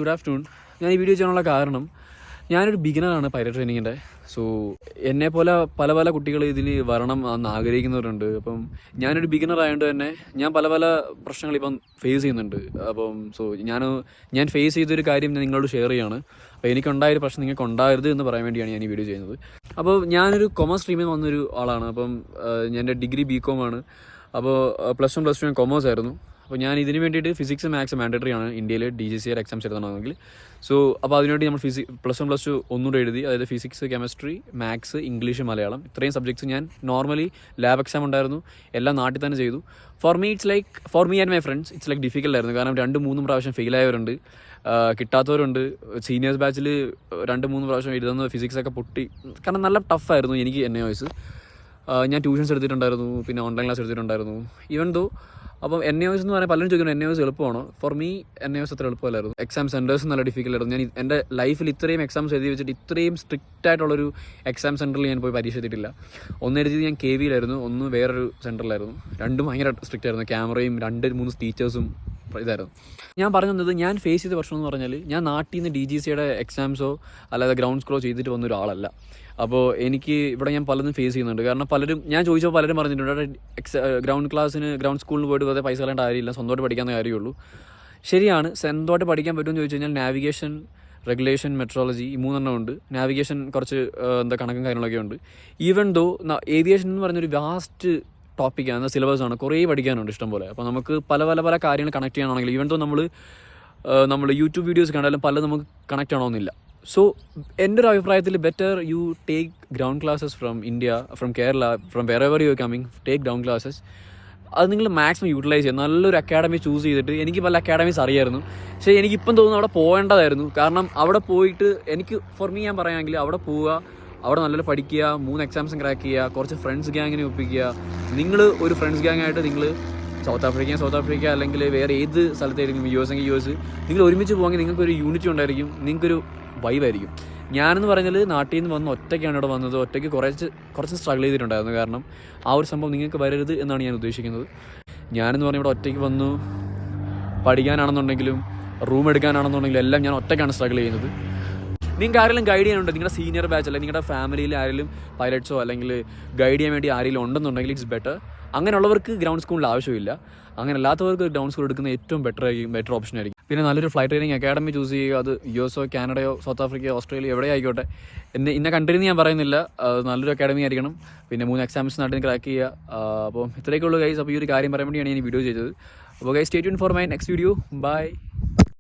Good afternoon. ഞാൻ ഈ video ചെയ്യാനുള്ള കാരണം ഞാനൊരു ബിഗിനറാണ് പൈലറ്റ് ട്രെയിനിങ്ങിൻ്റെ. സോ എന്നെപ്പോലെ പല പല കുട്ടികൾ ഇതിൽ വരണം എന്ന് ആഗ്രഹിക്കുന്നവരുണ്ട്. അപ്പം ഞാനൊരു ബിഗിനർ ആയതുകൊണ്ട് തന്നെ ഞാൻ പല പല പ്രശ്നങ്ങൾ ഇപ്പം ഫേസ് ചെയ്യുന്നുണ്ട്. അപ്പം ഞാൻ ഫേസ് ചെയ്തൊരു കാര്യം ഞാൻ നിങ്ങളോട് ഷെയർ ചെയ്യുകയാണ്. അപ്പോൾ എനിക്കുണ്ടായൊരു പ്രശ്നം നിങ്ങൾക്ക് ഉണ്ടാകരുത് എന്ന് പറയാൻ വേണ്ടിയാണ് ഞാൻ ഈ വീഡിയോ ചെയ്യുന്നത്. അപ്പോൾ ഞാനൊരു കൊമേഴ്സ് സ്ട്രീമിൽ വന്നൊരു ആളാണ്. അപ്പം എൻ്റെ ഡിഗ്രി BCom ആണ്. അപ്പോൾ +1 +2 ഞാൻ കൊമേഴ്സ് ആയിരുന്നു. അപ്പോൾ ഞാൻ ഇതിന് വേണ്ടിയിട്ട് ഫിസിക്സ് മാത്സ് മാൻഡേറ്ററി ആണ് ഇന്ത്യയിൽ DGCR എക്സാംസ് എഴുതണമെങ്കിൽ. സോ അപ്പോൾ അതിനുവേണ്ടി നമ്മൾ +1 +2 ഒന്നുകൂടെ എഴുതി. അതായത് physics, chemistry, maths, English, Malayalam ഇത്രയും സബ്ജക്ട്സ് ഞാൻ നോർമലി ലാബ് എക്സാം ഉണ്ടായിരുന്നു, എല്ലാം നാട്ടിൽ തന്നെ ചെയ്തു. For me and my friends it's like difficult ആയിരുന്നു. കാരണം 2-3 പ്രാവശ്യം ഫെയിലായവരുണ്ട്, കിട്ടാത്തവരുണ്ട്. സീനിയേഴ്സ് ബാച്ചിൽ 2-3 പ്രാവശ്യം എഴുതുന്ന ഫിസിക്സൊക്കെ പൊട്ടി. കാരണം നല്ല ടഫായിരുന്നു എനിക്ക് NAOS. ഞാൻ ട്യൂഷൻസ് എടുത്തിട്ടുണ്ടായിരുന്നു, പിന്നെ ഓൺലൈൻ ക്ലാസ് എടുത്തിട്ടുണ്ടായിരുന്നു. ഈവൻ ദോ അപ്പം NAOS എന്ന് പറഞ്ഞാൽ പലരും ചോദിക്കുന്നത് NAOS എളുപ്പമാണോ? ഫോർ മീ NAOS അത്ര എളുപ്പമല്ലായിരുന്നു. എക്സാം സെൻറ്റേഴ്സ് നല്ല ഡിഫിക്കൽട്ടായിരുന്നു. ഞാൻ എൻ്റെ ലൈഫിൽ ഇത്രയും എക്സാംസ് എഴുതി വെച്ചിട്ട് ഇത്രയും സ്ട്രിക്റ്റ് ആയിട്ടുള്ളൊരു എക്സാം സെൻറ്ററിൽ ഞാൻ പോയി പരീക്ഷ എഴുതിയിട്ടില്ല. ഒന്ന് എഴുതിയത് ഞാൻ KV യിലായിരുന്നു, ഒന്ന് വേറൊരു സെൻറ്ററിലായിരുന്നു. രണ്ടും ഭയങ്കര സ്ട്രിക്റ്റ് ആയിരുന്നു. ക്യാമറയും 2-3 ടീച്ചേഴ്സും ഇതായിരുന്നു. ഞാൻ പറഞ്ഞത് ഞാൻ ഫേസ് ചെയ്ത പ്രശ്നം എന്ന് പറഞ്ഞാൽ ഞാൻ നാട്ടിൽ നിന്ന് DGCയുടെ എക്സാംസോ അല്ലാതെ ഗ്രൗണ്ട് സ്ക്രോ ചെയ്തിട്ട് വന്ന ഒരാളല്ല. അപ്പോൾ എനിക്ക് ഇവിടെ ഞാൻ പലതും ഫേസ് ചെയ്യുന്നുണ്ട്. കാരണം ഞാൻ ചോദിച്ചപ്പോൾ പലരും പറഞ്ഞിട്ടുണ്ട് ഗ്രൗണ്ട് സ്കൂളിൽ പോയിട്ട് വെറുതെ പൈസ കളയേണ്ട കാര്യമില്ല, സ്വന്തമായിട്ട് പഠിക്കാവുന്ന കാര്യമുള്ളൂ. ശരിയാണ്, സ്വന്തമായിട്ട് പഠിക്കാൻ പറ്റുമെന്ന് ചോദിച്ചു കഴിഞ്ഞാൽ നാവിഗേഷൻ, റെഗുലേഷൻ, മെട്രോളജി ഈ 3 ഉണ്ട്. നാവിഗേഷൻ കുറച്ച് കണക്കും കാര്യങ്ങളൊക്കെ ഉണ്ട്. ഈവൻ ദോ ഏവിയേഷൻ എന്ന് പറഞ്ഞൊരു വാസ്റ്റ് ടോപ്പിക്കാണ്, സിലബസാണ്, കുറേ പഠിക്കാനുണ്ട് ഇഷ്ടംപോലെ. അപ്പോൾ നമുക്ക് പല പല പല കാര്യങ്ങൾ കണക്ട് ചെയ്യാനാണെങ്കിൽ ഈവൻ ദോ നമ്മൾ യൂട്യൂബ് വീഡിയോസ് കണ്ടാലും പലതും നമുക്ക് കണക്ട് ആവണമെന്നില്ല. സോ എൻ്റെ ഒരു അഭിപ്രായത്തിൽ better you take ground classes from India, from Kerala, from wherever you are coming, take ground classes. അത് നിങ്ങൾ മാക്സിമം യൂട്ടിലൈസ് ചെയ്യുക. നല്ലൊരു അക്കാഡമി ചൂസ് ചെയ്തിട്ട്, എനിക്ക് പല അക്കാഡമീസ് അറിയായിരുന്നു, പക്ഷേ എനിക്കിപ്പം തോന്നുന്നു അവിടെ പോകേണ്ടതായിരുന്നു. കാരണം അവിടെ പോയിട്ട് ഫോർ മീ ഞാൻ പറയുകയാണെങ്കിൽ അവിടെ പോവുക, അവിടെ നല്ലൊരു പഠിക്കുക, 3 എക്സാംസും ക്രാക്ക് ചെയ്യുക, കുറച്ച് ഫ്രണ്ട്സ് ഗ്യാങ്ങിനെ ഒപ്പിക്കുക. നിങ്ങൾ ഒരു ഫ്രണ്ട്സ് ഗ്യാങ്ങായിട്ട് നിങ്ങൾ സൗത്ത് ആഫ്രിക്ക അല്ലെങ്കിൽ വേറെ ഏത് സ്ഥലത്തായിരിക്കും, US എങ്കിൽ US, നിങ്ങൾ ഒരുമിച്ച് പോകുമെങ്കിൽ നിങ്ങൾക്കൊരു യൂണിറ്റി ഉണ്ടായിരിക്കും, നിങ്ങൾക്കൊരു വൈബായിരിക്കും. ഞാനെന്ന് പറഞ്ഞാൽ നാട്ടിൽ നിന്ന് വന്ന് ഒറ്റയ്ക്കാണ് ഇവിടെ വന്നത്. ഒറ്റയ്ക്ക് കുറച്ച് സ്ട്രഗിൾ ചെയ്തിട്ടുണ്ടായിരുന്നു. കാരണം ആ ഒരു സംഭവം നിങ്ങൾക്ക് വരരുത് എന്നാണ് ഞാൻ ഉദ്ദേശിക്കുന്നത്. ഞാനെന്ന് പറഞ്ഞാൽ ഇവിടെ ഒറ്റയ്ക്ക് വന്നു പഠിക്കാനാണെന്നുണ്ടെങ്കിലും റൂം എടുക്കാനാണെന്നുണ്ടെങ്കിലും എല്ലാം ഞാൻ ഒറ്റയ്ക്കാണ് സ്ട്രഗിൾ ചെയ്യുന്നത്. നിങ്ങൾക്ക് ആരെങ്കിലും ഗൈഡ് ചെയ്യാനുണ്ട്, നിങ്ങളുടെ സീനിയർ ബാച്ച് അല്ലെങ്കിൽ നിങ്ങളുടെ ഫാമിലിയിൽ ആരെങ്കിലും പൈലറ്റ്സോ അല്ലെങ്കിൽ ഗൈഡ് ചെയ്യാൻ വേണ്ടി ആരെങ്കിലും ഉണ്ടെന്നുണ്ടെങ്കിൽ ഇറ്റ്സ് ബെറ്റർ. അങ്ങനെയുള്ളവർക്ക് ഗ്രൗണ്ട് സ്കൂളിൽ ആവശ്യമില്ല. അങ്ങനെ അല്ലാത്തവർക്ക് ഗ്രൗണ്ട് സ്കൂൾ എടുക്കുന്ന ഏറ്റവും ബെറ്റർ ഓപ്ഷൻ ആയിരിക്കും. പിന്നെ നല്ലൊരു ഫ്ലൈറ്റ് ട്രെയിനിങ് അക്കാഡമി ചൂസ് ചെയ്യുക. അത് US ഓ കാനഡയോ സൗത്ത് ആഫ്രിക്കയോ ഓസ്ട്രേലിയ എവിടെ ആയിക്കോട്ടെ, ഇന്ന കൺട്രിന്ന് ഞാൻ പറയുന്നില്ല, നല്ലൊരു അക്കാഡമി ആയിരിക്കണം. പിന്നെ 3 എക്സാംസ് നാട്ടിൽ ക്രാക്ക് ചെയ്യുക. അപ്പോൾ ഇത്രയൊക്കെ ഉള്ളൂ ഗൈസ്. അപ്പോൾ ഈ ഒരു കാര്യം പറയാൻ വേണ്ടിയാണ് ഞാൻ ഈ വീഡിയോ ചെയ്തത്. അപ്പോൾ guys stay tune for my next video. By.